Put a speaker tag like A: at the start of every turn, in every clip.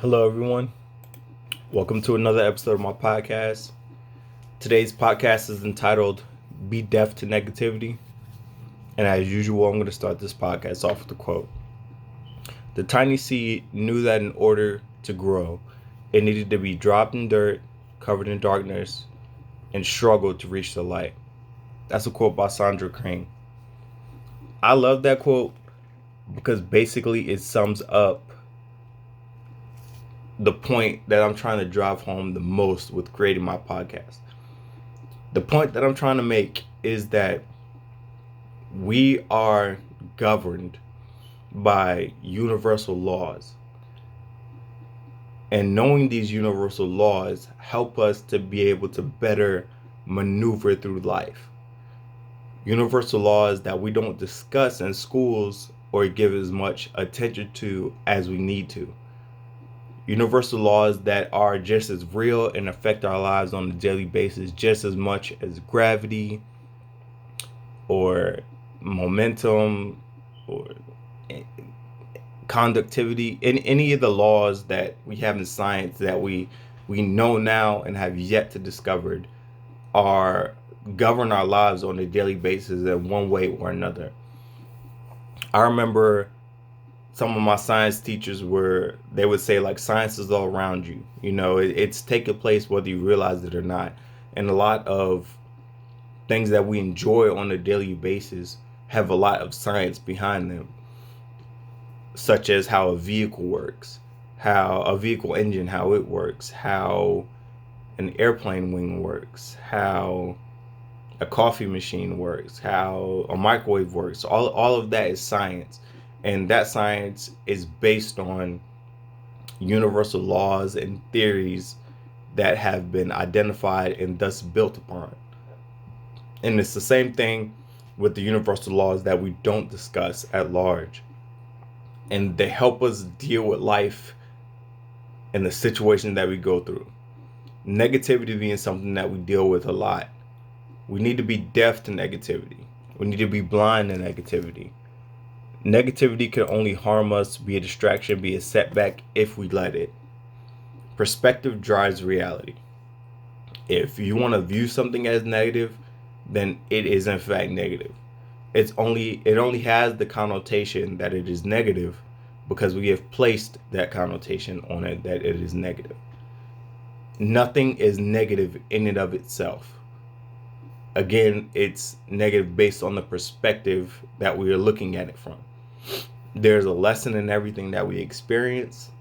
A: Hello, everyone. Welcome to another episode of my podcast. Today's podcast is entitled Be Deaf to Negativity. And as usual, I'm going to start this podcast off with a quote. The tiny seed knew that in order to grow, it needed to be dropped in dirt, covered in darkness, and struggled to reach the light. That's a quote by Sandra Kring. I love that quote because basically it sums up the point that I'm trying to drive home the most with creating my podcast. The point that I'm trying to make is that we are governed by universal laws. And knowing these universal laws help us to be able to better maneuver through life. Universal laws that we don't discuss in schools or give as much attention to as we need to. Universal laws that are just as real and affect our lives on a daily basis just as much as gravity or momentum or conductivity, in any of the laws that we have in science that we know now and have yet to discover are govern our lives on a daily basis in one way or another. I remember some of my science teachers they would say, like, science is all around you. It's taking place whether you realize it or not. And a lot of things that we enjoy on a daily basis have a lot of science behind them, such as how a vehicle works, how a vehicle engine, how it works, how an airplane wing works, how a coffee machine works, how a microwave works. All of that is science. And that science is based on universal laws and theories that have been identified and thus built upon. And it's the same thing with the universal laws that we don't discuss at large. And they help us deal with life and the situation that we go through. Negativity being something that we deal with a lot. We need to be deaf to negativity. We need to be blind to negativity. Negativity can only harm us, be a distraction, be a setback if we let it. Perspective drives reality. If you want to view something as negative, then it is in fact negative. It only has the connotation that it is negative because we have placed that connotation on it that it is negative. Nothing is negative in and of itself. Again, it's negative based on the perspective that we are looking at it from. There's a lesson in everything that we experience,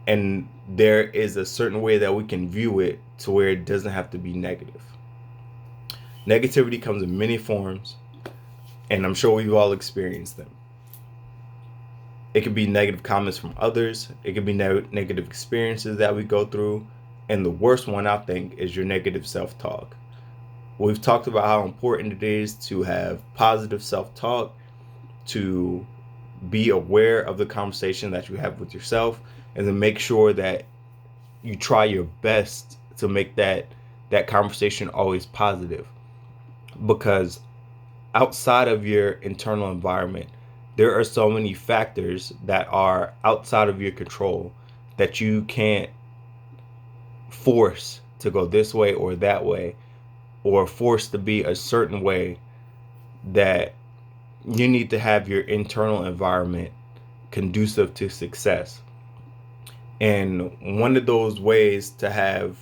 A: and there is a certain way that we can view it to where it doesn't have to be negative. Negativity comes in many forms, and I'm sure we've all experienced them. It could be negative comments from others. It could be negative experiences that we go through. And the worst one, I think, is your negative self-talk. We've talked about how important it is to have positive self-talk, to be aware of the conversation that you have with yourself, and to make sure that you try your best to make that conversation always positive. Because outside of your internal environment, there are so many factors that are outside of your control that you can't force to go this way or that way, or force to be a certain way, that you need to have your internal environment conducive to success. And one of those ways to have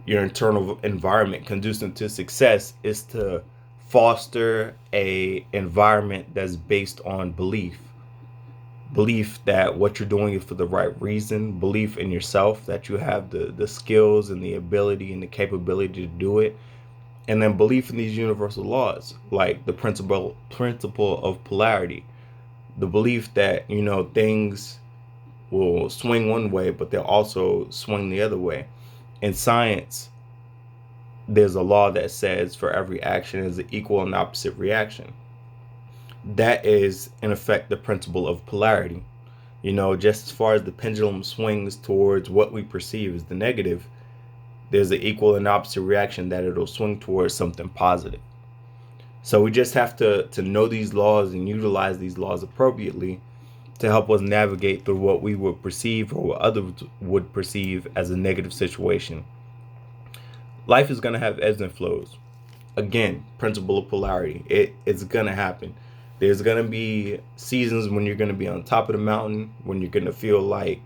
A: your internal environment conducive to success is to foster a environment that's based on belief that what you're doing is for the right reason, belief in yourself that you have the skills and the ability and the capability to do it, and then belief in these universal laws, like the principle of polarity, the belief that things will swing one way but they'll also swing the other way. In science, there's a law that says for every action is an equal and opposite reaction. That is, in effect, the principle of polarity. Just as far as the pendulum swings towards what we perceive as the negative, there's an equal and opposite reaction that it'll swing towards something positive. So we just have to know these laws and utilize these laws appropriately to help us navigate through what we would perceive or what others would perceive as a negative situation. Life is going to have ebbs and flows. Again, principle of polarity. It's going to happen. There's going to be seasons when you're going to be on top of the mountain, when you're going to feel like,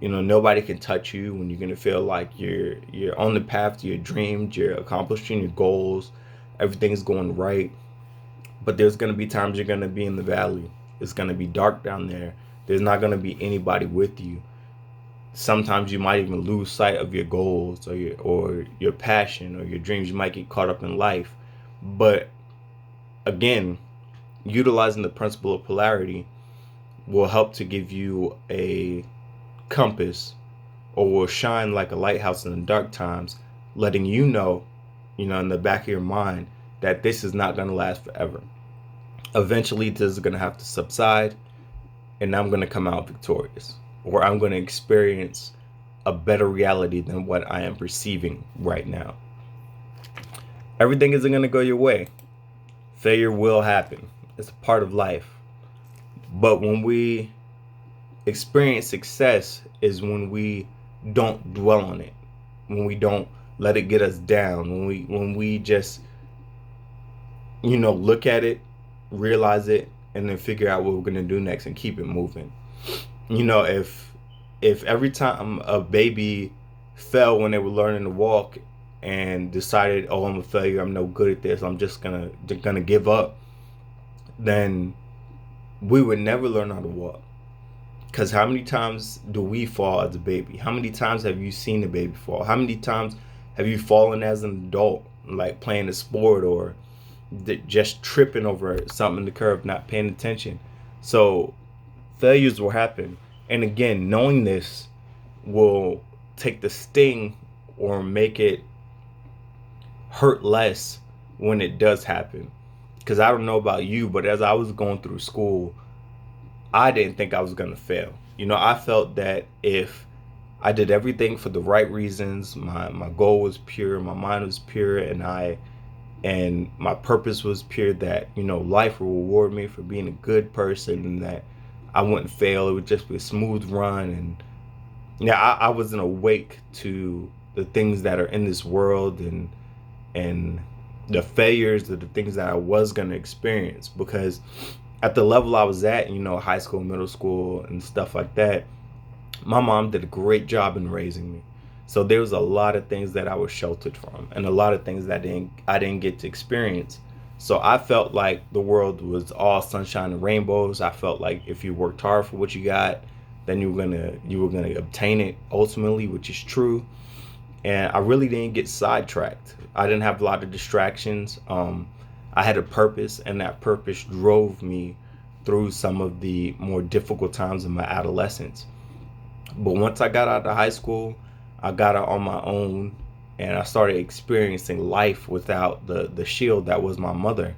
A: nobody can touch you, when you're going to feel like you're on the path to your dreams, you're accomplishing your goals, everything's going right. But there's going to be times you're going to be in the valley. It's going to be dark down there. There's not going to be anybody with you. Sometimes you might even lose sight of your goals or your passion or your dreams. You might get caught up in life. But again, utilizing the principle of polarity will help to give you a compass, or will shine like a lighthouse in the dark times, letting you know, in the back of your mind, that this is not going to last forever. Eventually, this is going to have to subside, and I'm going to come out victorious, or I'm going to experience a better reality than what I am perceiving right now. Everything isn't going to go your way. Failure will happen. It's a part of life. But when we experience success is when we don't dwell on it, when we don't let it get us down, when we just look at it, realize it, and then figure out what we're going to do next and keep it moving. If every time a baby fell when they were learning to walk and decided, oh, I'm a failure, I'm no good at this, I'm just gonna give up, then we would never learn how to walk. Because how many times do we fall as a baby? How many times have you seen a baby fall? How many times have you fallen as an adult, like playing a sport or just tripping over something in the curb, not paying attention? So failures will happen. And again, knowing this will take the sting or make it hurt less when it does happen. Because I don't know about you, but as I was going through school, I didn't think I was going to fail. I felt that if I did everything for the right reasons, my goal was pure, my mind was pure, and my purpose was pure, that, life will reward me for being a good person and that I wouldn't fail. It would just be a smooth run. And I wasn't awake to the things that are in this world and the failures of the things that I was going to experience. Because at the level I was at, high school, middle school, and stuff like that, my mom did a great job in raising me. So there was a lot of things that I was sheltered from, and a lot of things that I didn't get to experience. So I felt like the world was all sunshine and rainbows. I felt like if you worked hard for what you got, then you were gonna obtain it ultimately, which is true. And I really didn't get sidetracked. I didn't have a lot of distractions. I had a purpose, and that purpose drove me through some of the more difficult times in my adolescence. But once I got out of high school, I got out on my own, and I started experiencing life without the shield that was my mother.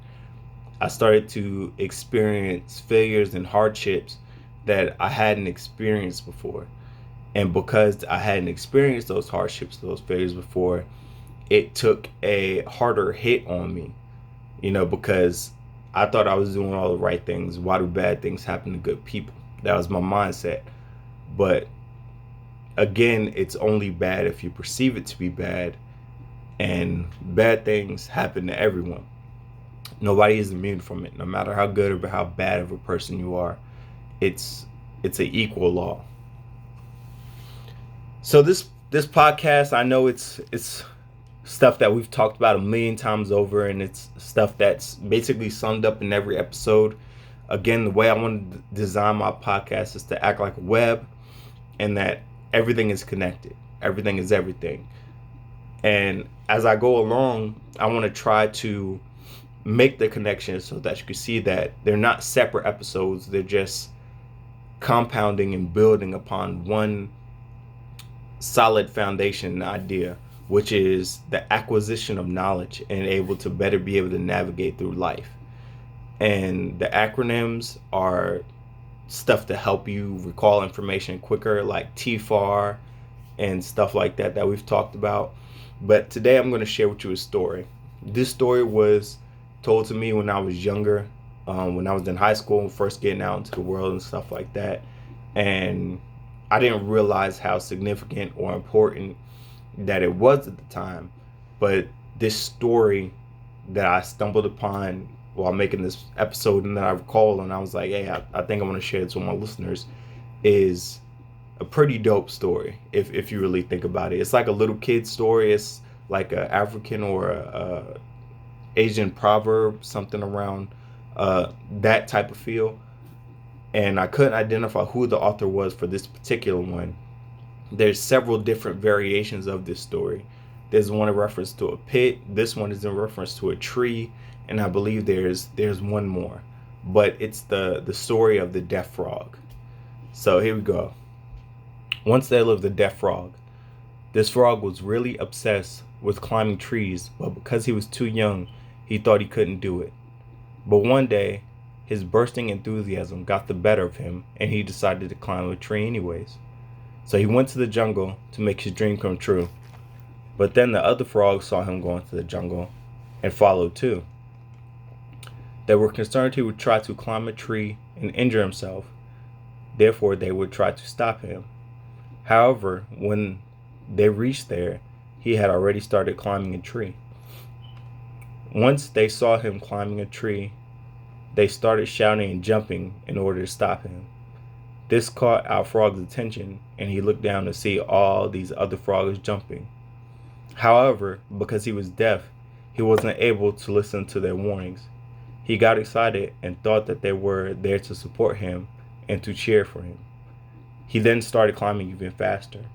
A: I started to experience failures and hardships that I hadn't experienced before. And because I hadn't experienced those hardships, those failures before, it took a harder hit on me. Because I thought I was doing all the right things. Why do bad things happen to good people? That was my mindset. But again, it's only bad if you perceive it to be bad. And bad things happen to everyone. Nobody is immune from it, no matter how good or how bad of a person you are. It's an equal law. So this podcast, I know it's stuff that we've talked about a million times over, and it's stuff that's basically summed up in every episode. Again, the way I want to design my podcast is to act like a web, and that everything is connected. Everything is everything. And as I go along, I want to try to make the connections so that you can see that they're not separate episodes. They're just compounding and building upon one solid foundation idea, which is the acquisition of knowledge and able to better be able to navigate through life. And the acronyms are stuff to help you recall information quicker, like TFAR and stuff like that we've talked about. But today I'm going to share with you a story. This story was told to me when I was younger. when I was in high school, first getting out into the world and stuff like that. And I didn't realize how significant or important that it was at the time. But this story that I stumbled upon while making this episode, and that I recall, and I was like, hey, I think I want to share this with my listeners, is a pretty dope story if you really think about it. It's like a little kid story. It's like a African or a Asian proverb, something around that type of feel. And I couldn't identify who the author was for this particular one. There's several different variations of this story. There's one in reference to a pit. This one is in reference to a tree, and I believe there's one more. But it's the story of the deaf frog. So here we go. Once there lived a deaf frog. This frog was really obsessed with climbing trees, but because he was too young, he thought he couldn't do it. But one day, his bursting enthusiasm got the better of him, and he decided to climb a tree anyways. So he went to the jungle to make his dream come true. But then the other frogs saw him going to the jungle and followed too. They were concerned he would try to climb a tree and injure himself. Therefore, they would try to stop him. However, when they reached there, he had already started climbing a tree. Once they saw him climbing a tree, they started shouting and jumping in order to stop him. This caught our frog's attention, and he looked down to see all these other frogs jumping. However, because he was deaf, he wasn't able to listen to their warnings. He got excited and thought that they were there to support him and to cheer for him. He then started climbing even faster.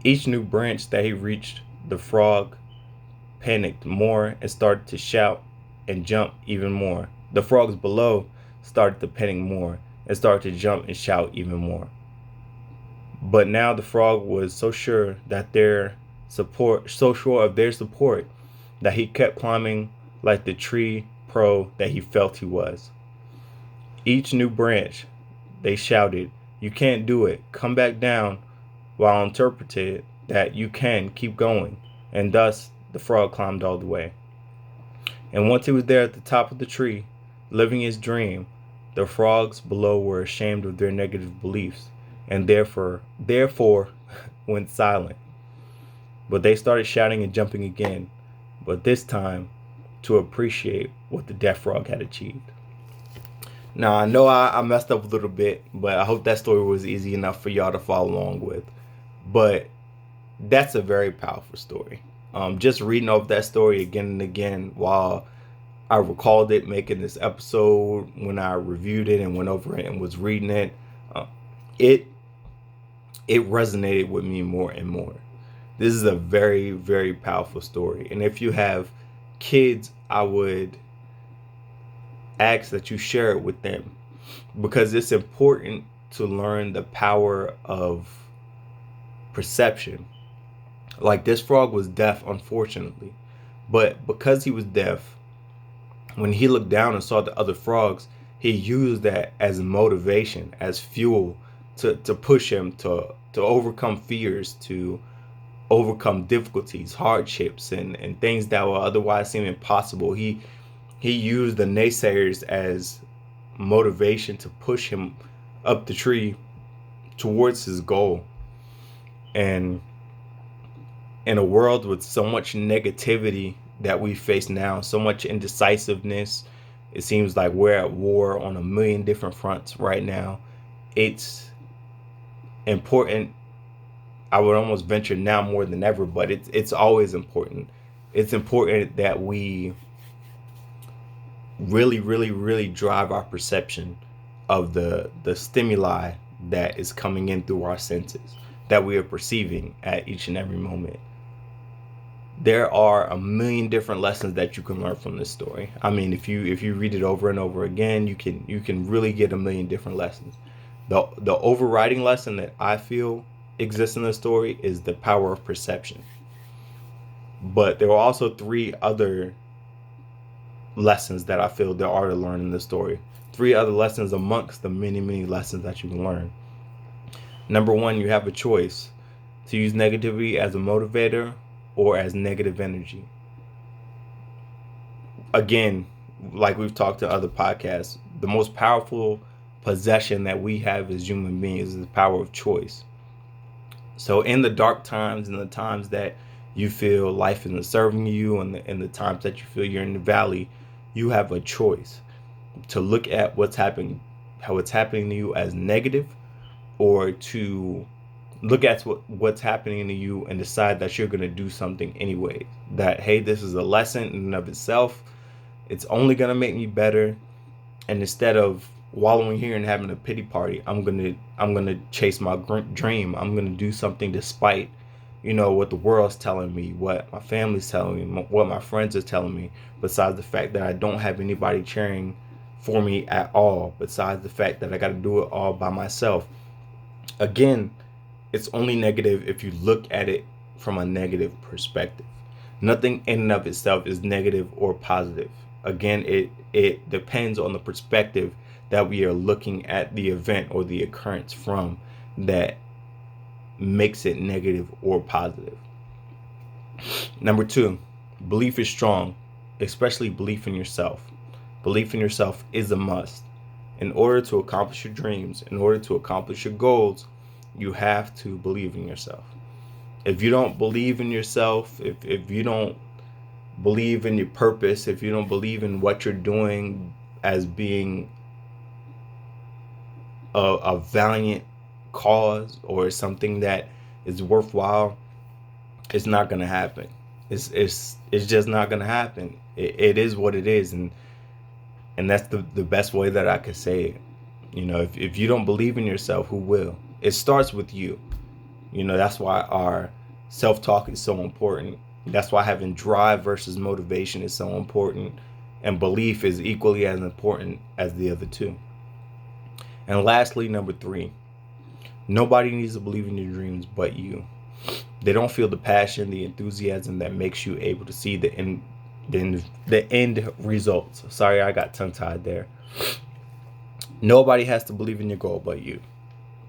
A: Each new branch that he reached, the frog panicked more and started to shout and jump even more. The frogs below started to panic more and started to jump and shout even more. But now the frog was so sure of their support, that he kept climbing like the tree pro that he felt he was. Each new branch, they shouted, "You can't do it. Come back down," while interpreted that you can keep going. And thus the frog climbed all the way. And once he was there at the top of the tree, living his dream, the frogs below were ashamed of their negative beliefs and therefore went silent. But they started shouting and jumping again, but this time to appreciate what the deaf frog had achieved. Now, I know I messed up a little bit, but I hope that story was easy enough for y'all to follow along with. But that's a very powerful story. Just reading over that story again and again while I recalled it, making this episode, when I reviewed it and went over it and was reading it, it resonated with me more and more. This is a very, very powerful story. And if you have kids, I would ask that you share it with them, because it's important to learn the power of perception. Like, this frog was deaf, unfortunately, but because he was deaf, when he looked down and saw the other frogs, he used that as motivation, as fuel to push him to overcome fears, to overcome difficulties, hardships, and things that will otherwise seem impossible. He used the naysayers as motivation to push him up the tree towards his goal. And in a world with so much negativity that we face now, so much indecisiveness, it seems like we're at war on a million different fronts right now. It's important, I would almost venture now more than ever, but it's always important. It's important that we really, really, really drive our perception of the stimuli that is coming in through our senses, that we are perceiving at each and every moment. There are a million different lessons that you can learn from this story. I mean, if you read it over and over again, you can really get a million different lessons. The overriding lesson that I feel exists in the story is the power of perception. But there are also 3 other lessons that I feel there are to learn in the story. 3 other lessons amongst the many, many lessons that you can learn. Number 1, you have a choice to use negativity as a motivator or as negative energy. Again, like we've talked in other podcasts, the most powerful possession that we have as human beings is the power of choice. So in the dark times, in the times that you feel life isn't serving you, and the times that you feel you're in the valley, you have a choice to look at what's happening, how it's happening to you as negative, or to look at what's happening to you and decide that you're going to do something anyway. That, hey, this is a lesson in and of itself. It's only going to make me better. And instead of wallowing here and having a pity party, I'm gonna chase my dream. I'm gonna do something despite, what the world's telling me, what my family's telling me, what my friends are telling me. Besides the fact that I don't have anybody cheering for me at all. Besides the fact that I got to do it all by myself. Again, it's only negative if you look at it from a negative perspective. Nothing in and of itself is negative or positive. Again, it depends on the perspective that we are looking at the event or the occurrence from that makes it negative or positive. Number 2, belief is strong, especially belief in yourself. Belief in yourself is a must. In order to accomplish your dreams, in order to accomplish your goals, you have to believe in yourself. If you don't believe in yourself, if you don't believe in your purpose, if you don't believe in what you're doing as being a valiant cause or something that is worthwhile, it's not going to happen. It's just not going to happen. It is what it is, and that's the best way that I could say it. If you don't believe in yourself, who will? It starts with you. That's why our self-talk is so important. That's why having drive versus motivation is so important, and belief is equally as important as the other two. And lastly, number 3, nobody needs to believe in your dreams but you. They don't feel the passion, the enthusiasm that makes you able to see the end results. Sorry, I got tongue-tied there. Nobody has to believe in your goal but you.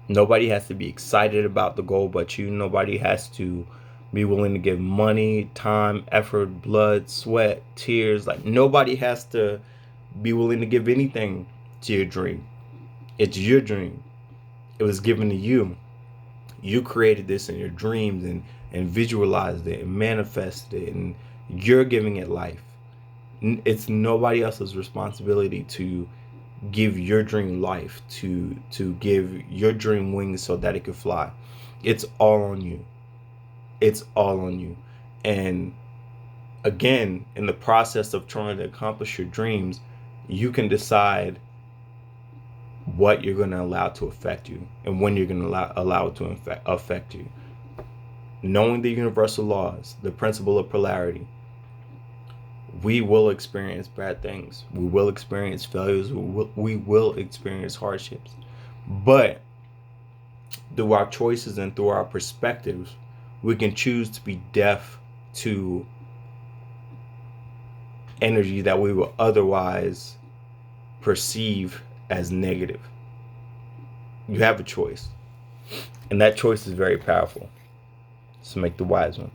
A: Nobody has to be excited about the goal but you. Nobody has to be willing to give money, time, effort, blood, sweat, tears. Like, nobody has to be willing to give anything to your dream. It's your dream. It was given to you. You created this in your dreams and visualized it and manifested it, and you're giving it life. It's nobody else's responsibility to give your dream life, to give your dream wings so that it could fly. It's all on you. It's all on you. And again, in the process of trying to accomplish your dreams, you can decide what you're going to allow to affect you and when you're going to allow it to affect you. Knowing the universal laws, the principle of polarity, we will experience bad things. We will experience failures. We will experience hardships. But through our choices and through our perspectives, we can choose to be deaf to energy that we will otherwise perceive as negative. You have a choice, and that choice is very powerful. So make the wise one.